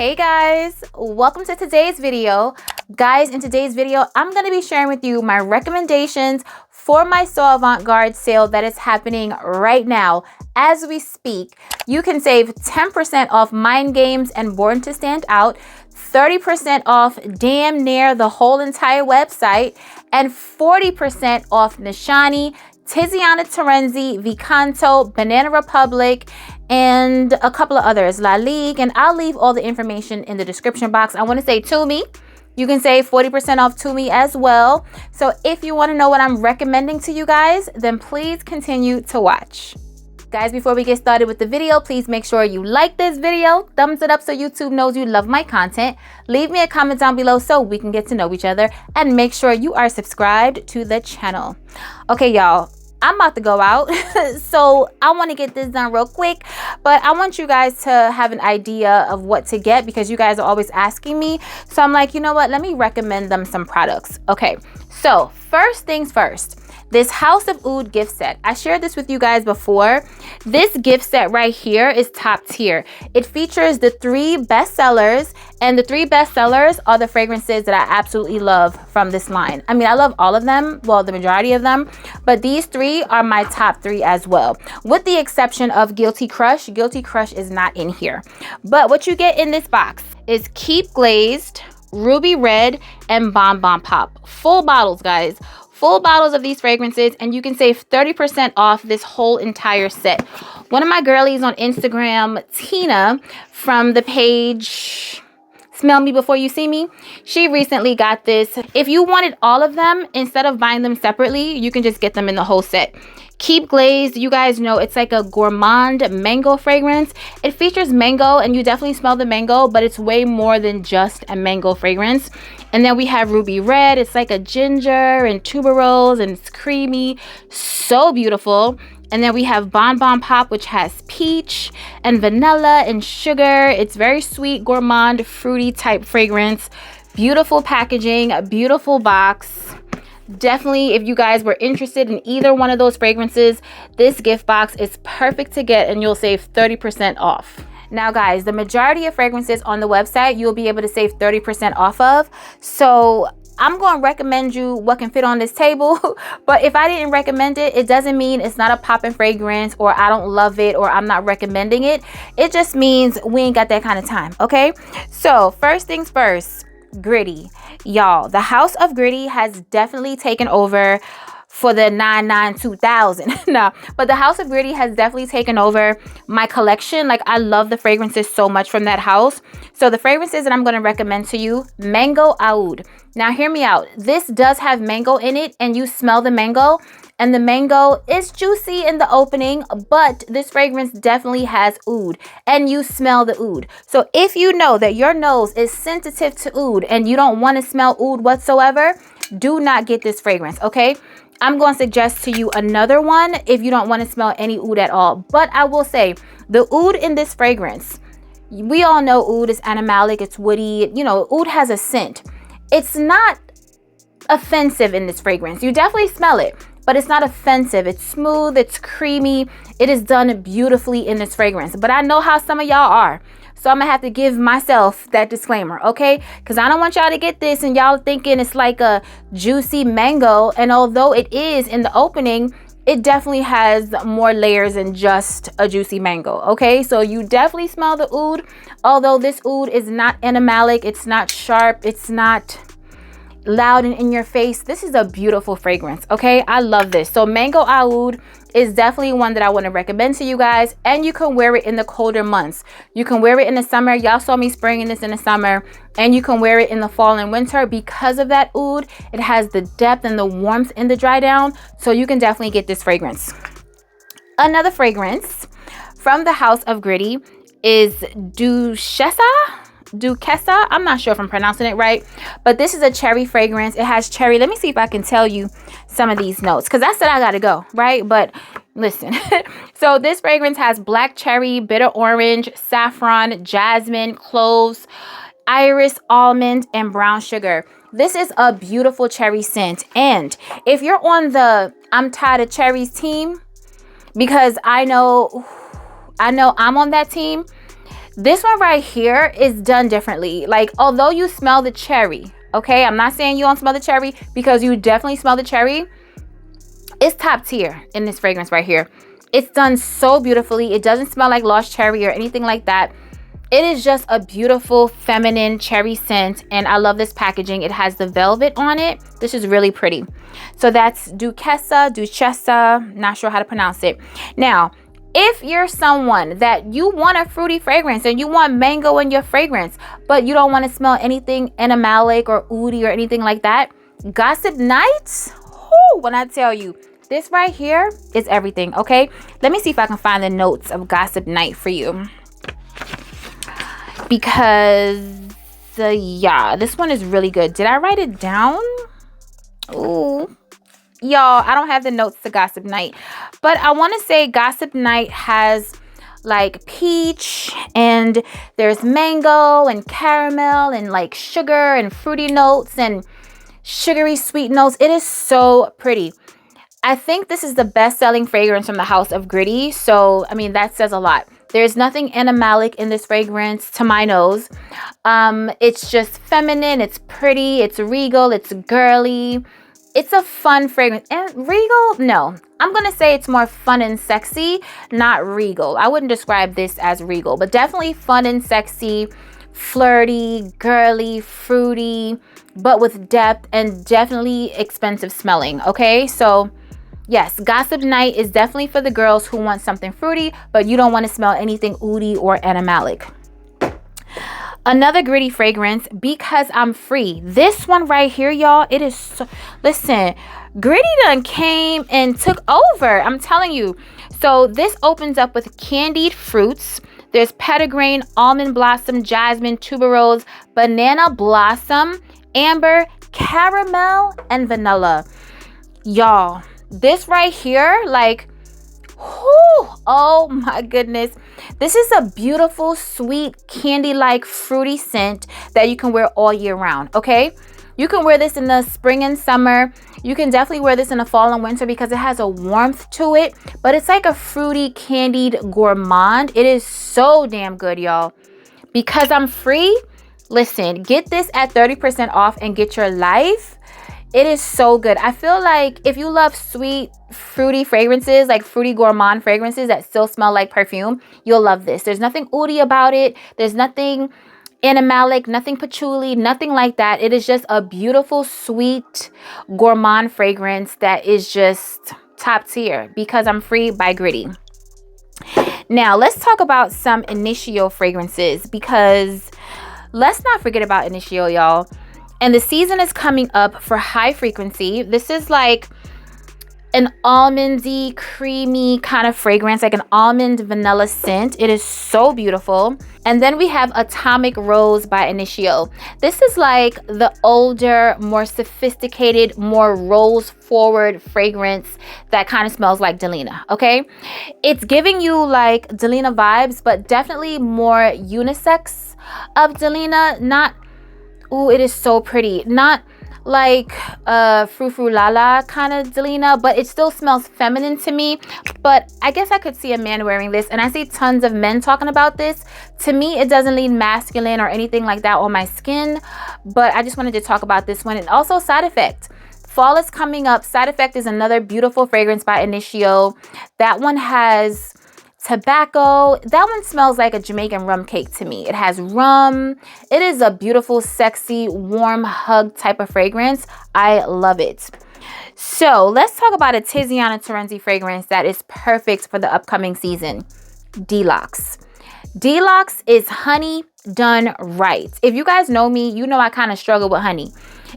Hey guys, welcome to today's video. Guys, in today's video, I'm going to be sharing with you my recommendations for my So Avant-Garde sale that is happening right now. As we speak, you can save 10% off Mind Games and Born to Stand Out, 30% off damn near the whole entire website, and 40% off Nishani, Tiziana Terenzi, Vicanto, Banana Republic, and a couple of others, La Ligue, and I'll leave all the information in the description box. I want to say Tumi. You can save 40% off Tumi as well. So if you want to know what I'm recommending to you guys, then please continue to watch. Guys, before we get started with the video, please make sure you like this video, thumbs it up so YouTube knows you love my content. Leave me a comment down below so we can get to know each other, and make sure you are subscribed to the channel. Okay, y'all. I'm about to go out, so I want to get this done real quick, but I want you guys to have an idea of what to get because you guys are always asking me. So I'm like, you know what? Let me recommend them some products. Okay, so first things first. This House of Oud gift set. I shared this with you guys before. This gift set right here is top tier. It features the 3 bestsellers, and the 3 bestsellers are the fragrances that I absolutely love from this line. I mean, I love all of them, well, the majority of them, but these 3 are my top 3 as well, with the exception of Guilty Crush. Guilty Crush is not in here. But what you get in this box is Keep Glazed, Ruby Red, and Bon Bon Pop. Full bottles, guys. Full bottles of these fragrances, and you can save 30% off this whole entire set. One of my girlies on Instagram, Tina, from the page Smell Me Before You See Me, she recently got this. If you wanted all of them, instead of buying them separately, you can just get them in the whole set. Keep Glazed, you guys know it's like a gourmand mango fragrance. It features mango, and you definitely smell the mango, but it's way more than just a mango fragrance. And then we have Ruby Red. It's like a ginger and tuberose, and it's creamy, so beautiful. And then we have Bon Bon Pop, which has peach and vanilla and sugar. It's very sweet, gourmand, fruity type fragrance. Beautiful packaging, a beautiful box. Definitely, if you guys were interested in either one of those fragrances, this gift box is perfect to get, and you'll save 30% off. Now, guys, the majority of fragrances on the website, you'll be able to save 30% off of. So I'm going to recommend you what can fit on this table. But if I didn't recommend it, it doesn't mean it's not a poppin' fragrance, or I don't love it, or I'm not recommending it. It just means we ain't got that kind of time, okay? So first things first. Gritty. Y'all, the House of Gritty has definitely taken over for the 2000. No, but the House of Gritty has definitely taken over my collection. Like, I love the fragrances so much from that house. So the fragrances that I'm going to recommend to you, Mango Oud. Now hear me out. This does have mango in it, and you smell the mango, and the mango is juicy in the opening, but this fragrance definitely has oud, and you smell the oud. So if you know that your nose is sensitive to oud and you don't want to smell oud whatsoever, do not get this fragrance, okay? I'm going to suggest to you another one if you don't want to smell any oud at all. But I will say, the oud in this fragrance, we all know oud is animalic, it's woody, you know, oud has a scent. It's not offensive in this fragrance. You definitely smell it, but it's not offensive. It's smooth, it's creamy. It is done beautifully in this fragrance. But I know how some of y'all are. So I'm going to have to give myself that disclaimer, okay? Because I don't want y'all to get this and y'all thinking it's like a juicy mango. And although it is in the opening, it definitely has more layers than just a juicy mango, okay? So you definitely smell the oud. Although this oud is not animalic, it's not sharp, it's not loud and in your face. This is a beautiful fragrance, okay? I love this. So Mango Oud is definitely one that I want to recommend to you guys, and you can wear it in the colder months. You can wear it in the summer. Y'all saw me spraying this in the summer, and you can wear it in the fall and winter because of that oud. It has the depth and the warmth in the dry down, so you can definitely get this fragrance. Another fragrance from the House of Gritty is Duessa. I'm not sure if I'm pronouncing it right, but this is a cherry fragrance. It has cherry. Let me see if I can tell you some of these notes, because I said I gotta go, right? But listen. So this fragrance has black cherry, bitter orange, saffron, jasmine, cloves, iris, almond, and brown sugar. This is a beautiful cherry scent. And if you're on the I'm tired of cherries team, because I know I'm on that team, This one right here is done differently. Like, although you smell the cherry, okay, I'm not saying you don't smell the cherry, because you definitely smell the cherry. It's top tier in this fragrance right here. It's done so beautifully. It doesn't smell like lost cherry or anything like that. It is just a beautiful feminine cherry scent, and I love this packaging. It has the velvet on it. This is really pretty. So that's Duessa, not sure how to pronounce it. Now, if you're someone that you want a fruity fragrance and you want mango in your fragrance, but you don't want to smell anything animalic or oudi or anything like that, Gossip Night, when I tell you, this right here is everything, okay? Let me see if I can find the notes of Gossip Night for you. Because, yeah, this one is really good. Did I write it down? Ooh. Y'all, I don't have the notes to Gossip Night. But I want to say Gossip Night has like peach, and there's mango and caramel and like sugar and fruity notes and sugary sweet notes. It is so pretty. I think this is the best-selling fragrance from the house of Gris. So, I mean, that says a lot. There's nothing animalic in this fragrance to my nose. It's just feminine, it's pretty, it's regal, it's girly. It's a fun fragrance. And regal? No. I'm going to say it's more fun and sexy, not regal. I wouldn't describe this as regal, but definitely fun and sexy, flirty, girly, fruity, but with depth, and definitely expensive smelling, okay? So yes, Gossip Night is definitely for the girls who want something fruity, but you don't want to smell anything oudi or animalic. Another gritty fragrance, Because I'm Free. This one right here, y'all, it is so, listen, Gritty done came and took over. I'm telling you. So this opens up with candied fruits. There's petitgrain, almond blossom, jasmine, tuberose, banana blossom, amber, caramel, and vanilla. Y'all, this right here, like, whew, oh my goodness. This is a beautiful, sweet, candy-like, fruity scent that you can wear all year round, okay? You can wear this in the spring and summer. You can definitely wear this in the fall and winter because it has a warmth to it, but it's like a fruity, candied gourmand. It is so damn good, y'all. Because I'm Free, listen, get this at 30% off and get your life. It is so good. I feel like if you love sweet, fruity fragrances, like fruity gourmand fragrances that still smell like perfume, you'll love this. There's nothing oudi about it. There's nothing animalic, nothing patchouli, nothing like that. It is just a beautiful, sweet, gourmand fragrance that is just top tier. Because I'm Free by Gritty. Now, let's talk about some Initio fragrances, because let's not forget about Initio, y'all. And the season is coming up for high frequency. This is like an almondy, creamy kind of fragrance, like an almond vanilla scent. It is so beautiful. And then we have Atomic Rose by Initio. This is like the older, more sophisticated, more rose forward fragrance that kind of smells like Delina, okay? It's giving you like Delina vibes, but definitely more unisex of Delina. Not, ooh, it is so pretty. Not like frou frou la la kind of Delina, but it still smells feminine to me. But I guess I could see a man wearing this, and I see tons of men talking about this. To me, it doesn't lean masculine or anything like that on my skin, but I just wanted to talk about this one. And also Side Effect. Fall is coming up. Side Effect is another beautiful fragrance by Initio. That one has tobacco. That one smells like a Jamaican rum cake to me. It has rum. It is a beautiful, sexy, warm hug type of fragrance. I love it. So let's talk about a Tiziana Terenzi fragrance that is perfect for the upcoming season. Delux. Delux is honey done right. If you guys know me, you know I kind of struggle with honey.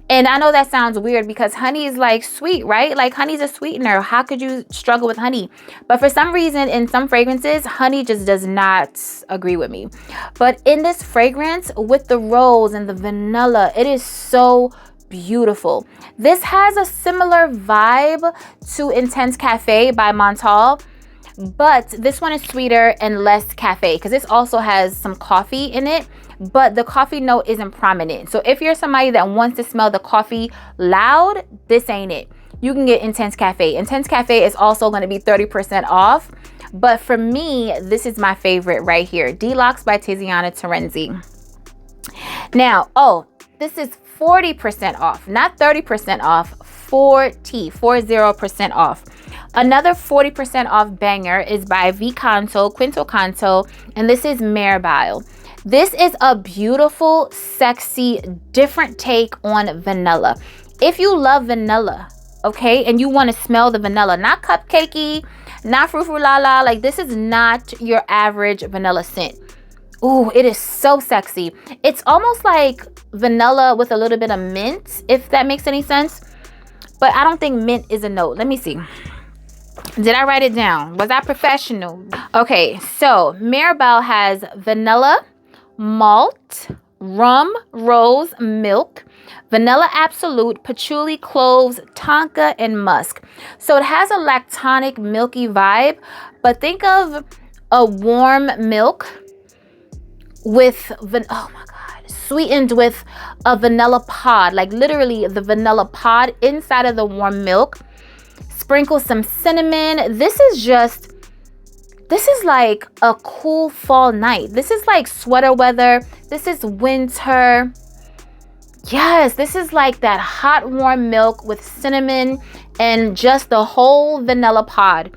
And I know that sounds weird because honey is like sweet, right? Like honey's a sweetener. How could you struggle with honey? But for some reason, in some fragrances, honey just does not agree with me. But in this fragrance, with the rose and the vanilla, it is so beautiful. This has a similar vibe to Intense Cafe by Montal, but this one is sweeter and less cafe because this also has some coffee in it, but the coffee note isn't prominent. So if you're somebody that wants to smell the coffee loud, this ain't it. You can get Intense Cafe. Intense Cafe is also going to be 30% off, But for me, this is my favorite right here. Delux by Tiziana Terenzi. Now, oh, this is 40% off, not 30% off, 40% off. Another 40% off banger is by Quinto Canto, and this is Maribel. This is a beautiful, sexy, different take on vanilla. If you love vanilla, okay, and you want to smell the vanilla, not cupcakey, not frou-frou-la-la, like this is not your average vanilla scent. Ooh, it is so sexy. It's almost like vanilla with a little bit of mint, if that makes any sense. But I don't think mint is a note. Let me see. Did I write it down? Was I professional? Okay, so Maribel has vanilla, malt, rum, rose, milk, vanilla absolute, patchouli, cloves, tonka, and musk. So it has a lactonic, milky vibe, but think of a warm milk with, oh my God, sweetened with a vanilla pod, like literally the vanilla pod inside of the warm milk. Sprinkle some cinnamon. This is like a cool fall night. This is like sweater weather. This is winter. Yes, this is like that hot, warm milk with cinnamon and just the whole vanilla pod.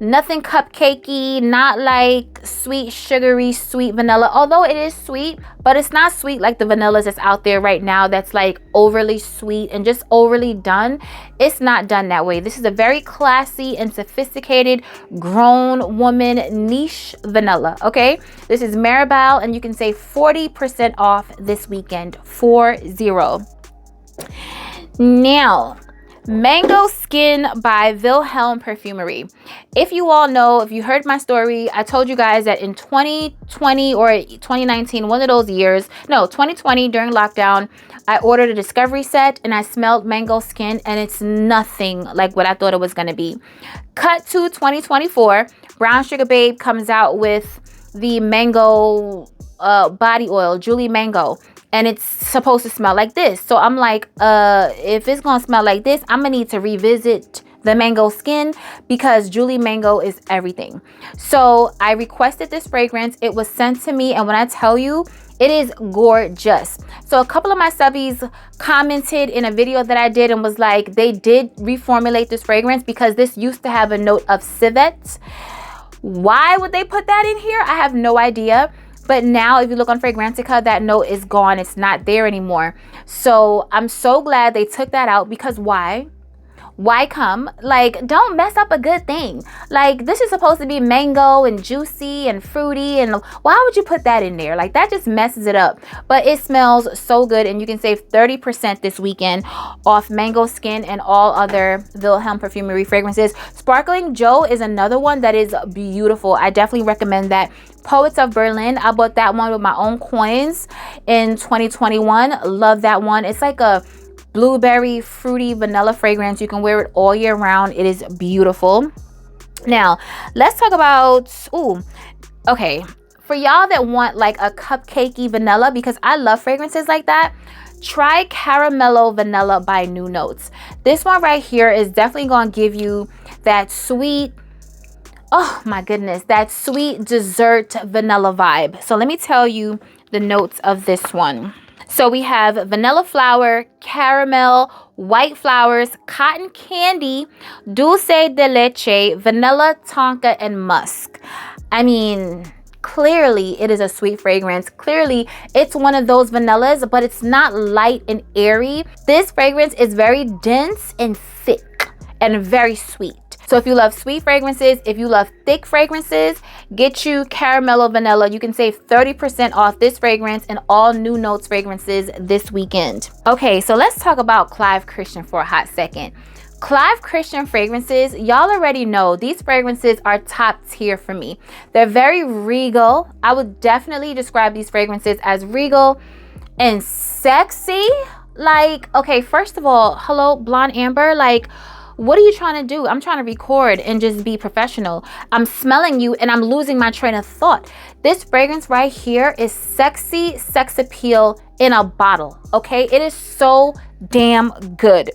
Nothing cupcakey, not like sweet, sugary, sweet vanilla. Although it is sweet, but it's not sweet like the vanillas that's out there right now that's like overly sweet and just overly done. It's not done that way. This is a very classy and sophisticated grown woman niche vanilla, okay? This is Maribel, and you can save 40% off this weekend, 40. Now, Mango Skin by Wilhelm Perfumery. If you all know, if you heard my story, I told you guys that in 2020 or 2019, one of those years, no, 2020 during lockdown, I ordered a discovery set and I smelled Mango Skin, and it's nothing like what I thought it was going to be. Cut to 2024, Brown Sugar Babe comes out with the mango body oil, Julie Mango. And it's supposed to smell like this. So I'm like, if it's gonna smell like this, I'm gonna need to revisit the Mango Skin because Julie Mango is everything. So I requested this fragrance. It was sent to me, and when I tell you, it is gorgeous. So a couple of my subbies commented in a video that I did and was like, they did reformulate this fragrance because this used to have a note of civet. Why would they put that in here? I have no idea. But now if you look on Fragrantica, that note is gone. It's not there anymore. So I'm so glad they took that out, because why? Why come? Like, don't mess up a good thing. Like, this is supposed to be mango and juicy and fruity, and why would you put that in there? Like, that just messes it up. But it smells so good, and you can save 30% this weekend off Mango Skin and all other Wilhelm Perfumery fragrances. Sparkling Joe is another one that is beautiful. I definitely recommend that. Poets of Berlin, I bought that one with my own coins in 2021. Love that one. It's like a blueberry fruity vanilla fragrance. You can wear it all year round. It is beautiful. Now let's talk about, okay, for y'all that want like a cupcakey vanilla, because I love fragrances like that, try Caramelo Vanilla by New Notes. This one right here is definitely going to give you that sweet, oh my goodness, that sweet dessert vanilla vibe. So let me tell you the notes of this one. So we have vanilla flower, caramel, white flowers, cotton candy, dulce de leche, vanilla, tonka, and musk. I mean, clearly it is a sweet fragrance. Clearly it's one of those vanillas, but it's not light and airy. This fragrance is very dense and thick and very sweet. So if you love sweet fragrances, if you love thick fragrances, get you Caramelo Vanilla. You can save 30% off this fragrance and all New Notes fragrances this weekend. Okay, so let's talk about Clive Christian for a hot second. Clive Christian fragrances, y'all already know these fragrances are top tier for me. They're very regal. I would definitely describe these fragrances as regal and sexy. Like, okay, first of all, hello, Blonde Amber, like, what are you trying to do? I'm trying to record and just be professional. I'm smelling you and I'm losing my train of thought. This fragrance right here is sexy, sex appeal in a bottle, okay? It is so damn good.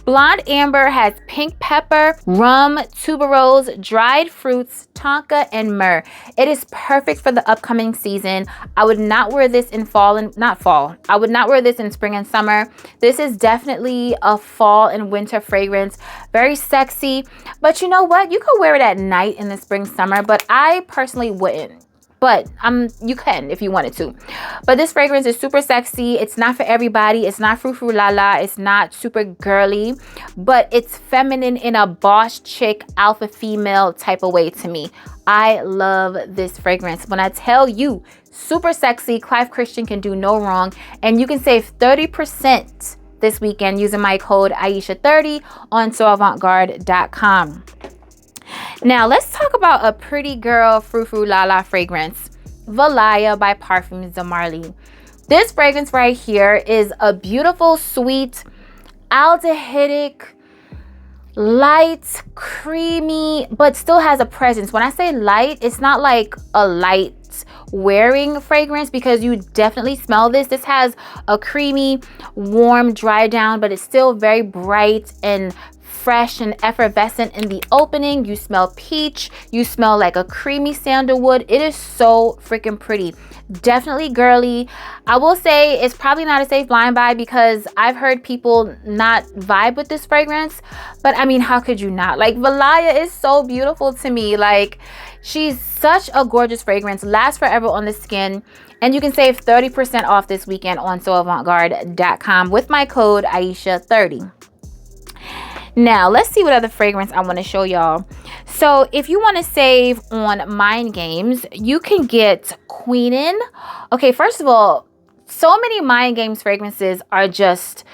Blonde Amber has pink pepper, rum, tuberose, dried fruits, tonka, and myrrh. It is perfect for the upcoming season. I would not wear this in fall and not fall. I would not wear this in spring and summer. This is definitely a fall and winter fragrance. Very sexy, but you know what? You could wear it at night in the spring, summer, but I personally wouldn't. But you can if you wanted to. But this fragrance is super sexy. It's not for everybody. It's not frou frou la la. It's not super girly, but it's feminine in a boss chick, alpha female type of way to me. I love this fragrance. When I tell you, super sexy, Clive Christian can do no wrong. And you can save 30% this weekend using my code Aisha30 on soavantgarde.com. Now, let's talk about a pretty girl frou frou la la fragrance, Valaya by Parfums de Marile. This fragrance right here is a beautiful, sweet, aldehydic, light, creamy, but still has a presence. When I say light, it's not like a light wearing fragrance, because you definitely smell this. This has a creamy, warm dry down, but it's still very bright and fresh and effervescent in the opening. You smell peach. You smell like a creamy sandalwood. It is so freaking pretty. Definitely girly. I will say it's probably not a safe blind buy, because I've heard people not vibe with this fragrance. But I mean, how could you not? Like, Valaya is so beautiful to me. Like, she's such a gorgeous fragrance. Lasts forever on the skin. And you can save 30% off this weekend on soavantgarde.com with my code Aisha30. Now, let's see what other fragrance I want to show y'all. So, if you want to save on Mind Games, you can get Queenin. Okay, first of all, so many Mind Games fragrances are just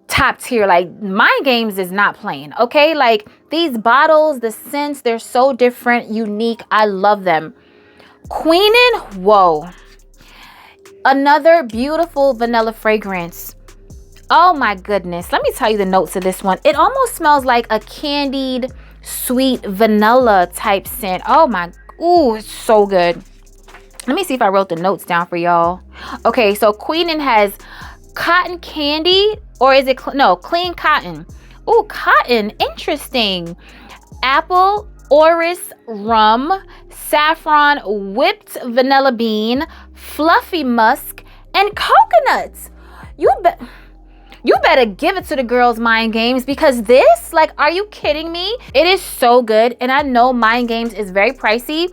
top tier. Like, Mind Games is not plain, okay? Like, these bottles, the scents, they're so different, unique. I love them. Queenin, whoa. Another beautiful vanilla fragrance. Oh my goodness. Let me tell you the notes of this one. It almost smells like a candied, sweet vanilla type scent. Oh my, ooh, it's so good. Let me see if I wrote the notes down for y'all. Okay, so Queenin has cotton candy, or is it, no, clean cotton. Ooh, cotton, interesting. Apple, orris, rum, saffron, whipped vanilla bean, fluffy musk, and coconuts. You better give it to the girls, Mind Games, because this, like, are you kidding me? It is so good. And I know Mind Games is very pricey,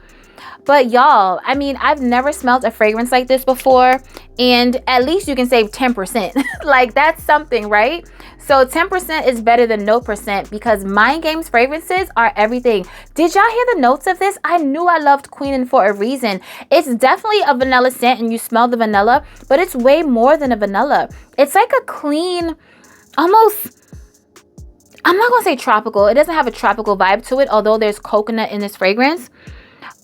but y'all, I mean, I've never smelled a fragrance like this before, and at least you can save 10%. Like, that's something, right? So 10% is better than no percent, because Mind Games fragrances are everything. Did y'all hear the notes of this? I knew I loved Queenin for a reason. It's definitely a vanilla scent, and you smell the vanilla, but it's way more than a vanilla. It's like a clean, almost, I'm not gonna say tropical. It doesn't have a tropical vibe to it, although there's coconut in this fragrance.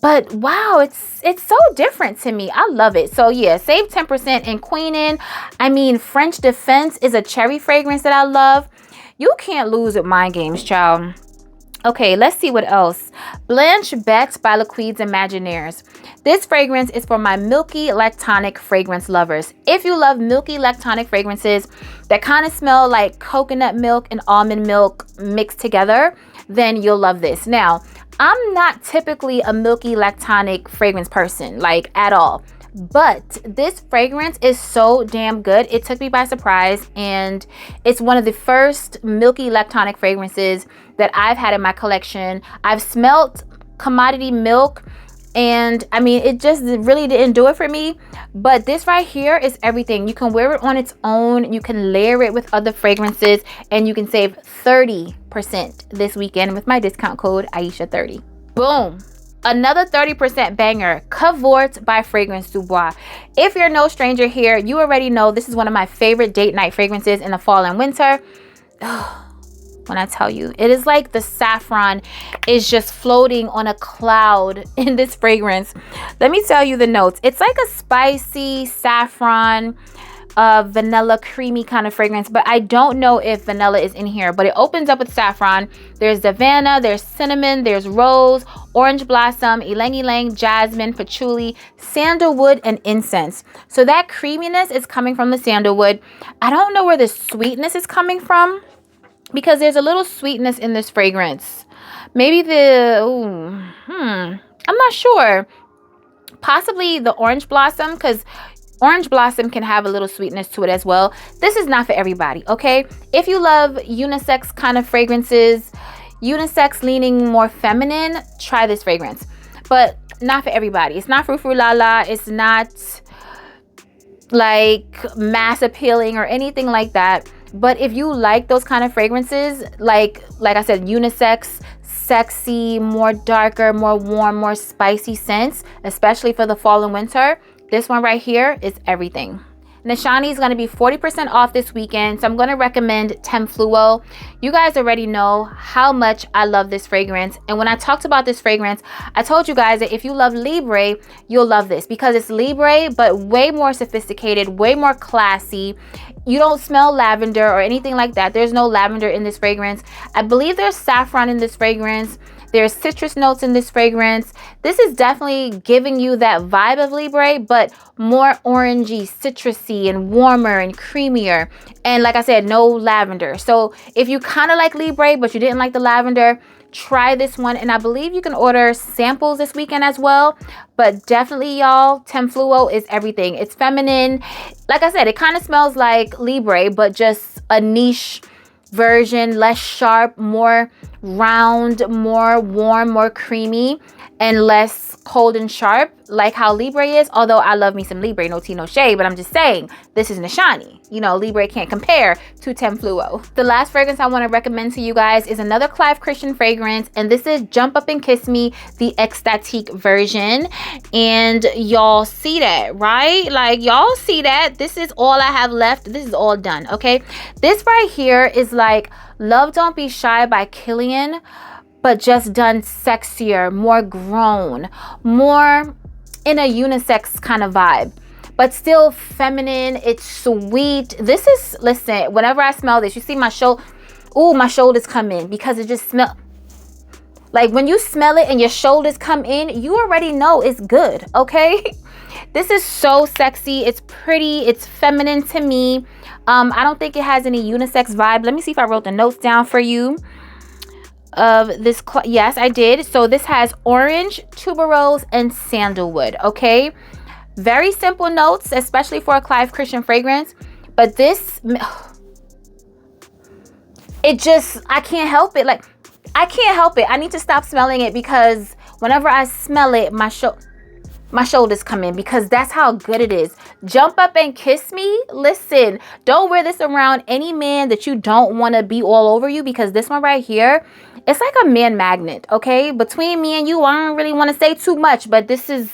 But wow, it's so different to me. I love it. So yeah, save 10% in Queenin. I mean, French Defense is a cherry fragrance that I love. You can't lose with Mind Games, child. Okay, let's see what else. Blanche Bette by Liquides Imaginaires. This fragrance is for my milky lactonic fragrance lovers. If you love milky lactonic fragrances that kind of smell like coconut milk and almond milk mixed together, then you'll love this. Now, I'm not typically a milky lactonic fragrance person, like, at all. But this fragrance is so damn good. It took me by surprise, and it's one of the first milky lactonic fragrances that I've had in my collection. I've smelt commodity milk, and I mean, it just really didn't do it for me. But this right here is everything. You can wear it on its own. You can layer it with other fragrances, and you can save 30% this weekend with my discount code Aisha30. Boom. Another 30% banger, Cavort by Fragrance Du Bois. If you're no stranger here, you already know this is one of my favorite date night fragrances in the fall and winter. When I tell you, it is like the saffron is just floating on a cloud in this fragrance. Let me tell you the notes. It's like a spicy saffron, vanilla creamy kind of fragrance, but I don't know if vanilla is in here. But it opens up with saffron. There's Savannah, there's cinnamon, there's rose, orange blossom, ylang ylang, jasmine, patchouli, sandalwood, and incense. So that creaminess is coming from the sandalwood. I don't know where the sweetness is coming from, because there's a little sweetness in this fragrance. Maybe I'm not sure. Possibly the orange blossom, because orange blossom can have a little sweetness to it as well. This is not for everybody, okay? If you love unisex kind of fragrances, unisex leaning more feminine, try this fragrance. But not for everybody. It's not frou-frou la-la. It's not like mass appealing or anything like that. But if you like those kind of fragrances, like I said, unisex, sexy, more darker, more warm, more spicy scents, especially for the fall and winter, this one right here is everything. Nishani is going to be 40% off this weekend, so I'm going to recommend Temfluo. You guys already know how much I love this fragrance, and when I talked about this fragrance, I told you guys that if you love Libre, you'll love this, because it's Libre but way more sophisticated, way more classy. You don't smell lavender or anything like that. There's no lavender in this fragrance. I believe there's saffron in this fragrance. There's citrus notes in this fragrance. This is definitely giving you that vibe of Libre, but more orangey, citrusy, and warmer and creamier. And like I said, no lavender. So if you kind of like Libre, but you didn't like the lavender, try this one. And I believe you can order samples this weekend as well. But definitely, y'all, Temfluo is everything. It's feminine. Like I said, it kind of smells like Libre, but just a niche version, less sharp, more round, more warm, more creamy, and less cold and sharp, like how Libre is. Although I love me some Libre, no tea, no shade, but I'm just saying, this is Nishani. You know, Libre can't compare to Temfluo. The last fragrance I want to recommend to you guys is another Clive Christian fragrance, and this is Jump Up and Kiss Me, the Ecstatique version. And y'all see that, right? Like, y'all see that? This is all I have left. This is all done, okay? This right here is like Love Don't Be Shy by Killian, but just done sexier, more grown, more in a unisex kind of vibe, but still feminine. It's sweet. This is, listen, whenever I smell this, you see my shoulder, ooh, my shoulders come in, because it just smells like, when you smell it and your shoulders come in, you already know it's good, okay? This is so sexy. It's pretty. It's feminine to me. I don't think it has any unisex vibe. Let me see if I wrote the notes down for you of this. Yes, I did. So this has orange, tuberose, and sandalwood, okay? Very simple notes, especially for a Clive Christian fragrance. But this, it just, I can't help it. Like, I can't help it. I need to stop smelling it, because whenever I smell it, my shoulders come in, because that's how good it is. Jump Up and Kiss Me. Listen, don't wear this around any man that you don't want to be all over you, because this one right here, it's like a man magnet, okay? Between me and you, I don't really want to say too much, but this is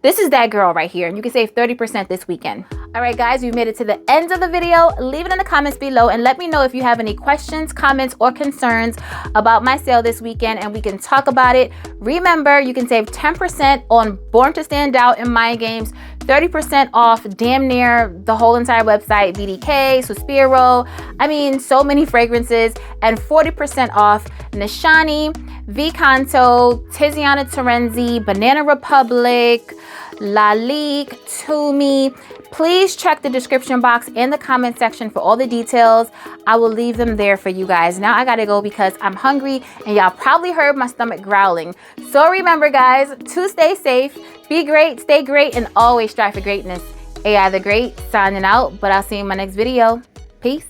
that girl right here, and you can save 30% this weekend. All right, guys, we've made it to the end of the video. Leave it in the comments below and let me know if you have any questions, comments, or concerns about my sale this weekend, and we can talk about it. Remember, you can save 10% on Born to Stand Out and Mind Games, 30% off damn near the whole entire website, BDK, Suspiro, I mean, so many fragrances, and 40% off Nishani, Vicanto, Tiziana Terenzi, Banana Republic, Lalique, Tumi. Please check the description box and the comment section for all the details. I will leave them there for you guys. Now I gotta go because I'm hungry, and y'all probably heard my stomach growling. So remember, guys, to stay safe, be great, stay great, and always strive for greatness. AI the Great signing out, but I'll see you in my next video. Peace.